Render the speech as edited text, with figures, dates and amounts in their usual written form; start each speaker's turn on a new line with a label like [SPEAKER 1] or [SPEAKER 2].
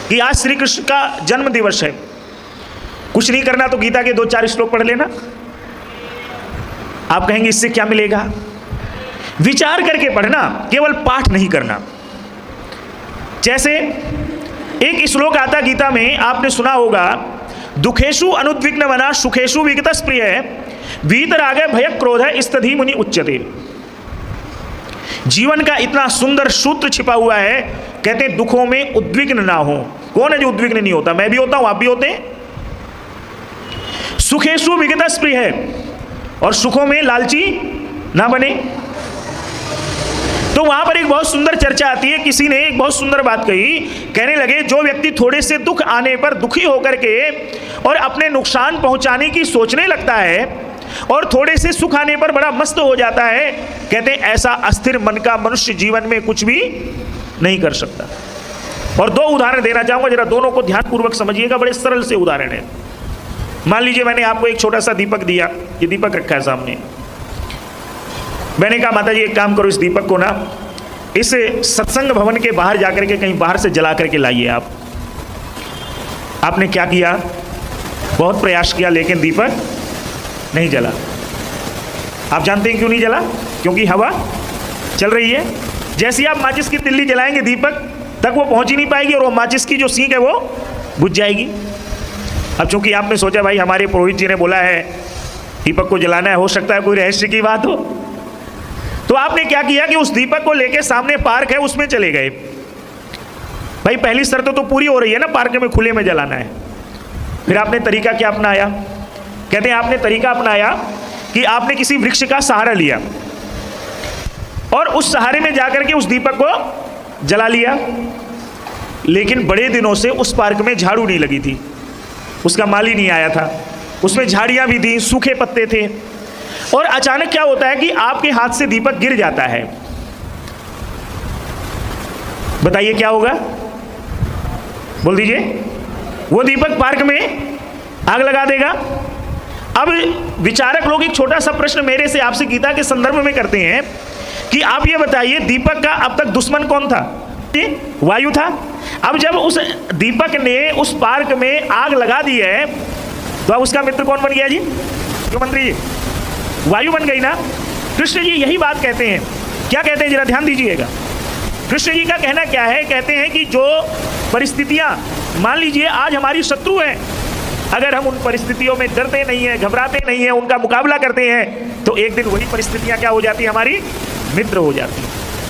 [SPEAKER 1] कि आज श्री कृष्ण का जन्म दिवस है, कुछ नहीं करना तो गीता के 2-4 श्लोक पढ़ लेना। आप कहेंगे इससे क्या मिलेगा? विचार करके पढ़ना, केवल पाठ नहीं करना। जैसे एक श्लोक आता गीता में, आपने सुना होगा, दुखेषु अनुद्विग्न मना सुखेषु विगतः स्प्रियः वीतराग भय क्रोध स्तधि मुनि उच्यते। जीवन का इतना सुंदर सूत्र छिपा हुआ है। कहते हैं दुखों में उद्विग्न ना हो। कौन है जो उद्विग्न नहीं होता? मैं भी होता हूं, आप भी होते हैं। सुखेषु विगतः स्प्रियः, और सुखों में लालची ना बने। तो वहां पर एक बहुत सुंदर चर्चा आती है। किसी ने एक बहुत सुंदर बात कही, कहने लगे जो व्यक्ति थोड़े से दुख आने पर दुखी होकर के और अपने नुकसान पहुंचाने की सोचने लगता है और थोड़े से सुख आने पर बड़ा मस्त हो जाता है, कहते हैं ऐसा अस्थिर मन का मनुष्य जीवन में कुछ भी नहीं कर सकता। और 2 उदाहरण देना चाहूंगा, जरा दोनों को ध्यानपूर्वक समझिएगा, बड़े सरल से उदाहरण है। मान लीजिए मैंने आपको एक छोटा सा दीपक दिया, ये दीपक रखा है सामने। मैंने कहा माता जी एक काम करो, इस दीपक को ना इस सत्संग भवन के बाहर जाकर के कहीं बाहर से जला करके लाइए आप। आपने क्या किया? बहुत प्रयास किया, लेकिन दीपक नहीं जला। आप जानते हैं क्यों नहीं जला? क्योंकि हवा चल रही है। जैसे ही आप माचिस की तिल्ली जलाएंगे दीपक तक वो पहुंच ही नहीं पाएगी और वो माचिस की जो सींक है वो बुझ जाएगी। अब चूंकि आपने सोचा भाई हमारे पुरोहित जी ने बोला है दीपक को जलाना है, हो सकता है कोई रहस्य की बात हो, तो आपने क्या किया कि उस दीपक को लेके सामने पार्क है उसमें चले गए। भाई पहली शर्त तो पूरी हो रही है ना, पार्क में खुले में जलाना है। फिर आपने तरीका क्या अपनाया? कहते हैं आपने तरीका अपनाया कि आपने किसी वृक्ष का सहारा लिया और उस सहारे में जाकर के उस दीपक को जला लिया। लेकिन बड़े दिनों से उस पार्क में झाड़ू नहीं लगी थी, उसका माली नहीं आया था, उसमें झाड़ियां भी थी, सूखे पत्ते थे। और अचानक क्या होता है कि आपके हाथ से दीपक गिर जाता है। बताइए क्या होगा? बोल दीजिए। वो दीपक पार्क में आग लगा देगा। अब विचारक लोग एक छोटा सा प्रश्न मेरे से आपसे गीता के संदर्भ में करते हैं कि आप ये बताइए दीपक का अब तक दुश्मन कौन था? वायु था। अब जब उस दीपक ने उस पार्क में आग लगा दी है तो अब उसका मित्र कौन बन गया जी? क्यों मंत्री जी? वायु बन गई ना। कृष्ण जी यही बात कहते हैं। क्या कहते हैं जरा ध्यान दीजिएगा। कृष्ण जी का कहना क्या है? कहते हैं कि जो परिस्थितियां मान लीजिए आज हमारी शत्रु हैं, अगर हम उन परिस्थितियों में डरते नहीं हैं, घबराते नहीं हैं, उनका मुकाबला करते हैं तो एक दिन वही परिस्थितियां क्या हो जाती है? हमारी मित्र हो जाती है।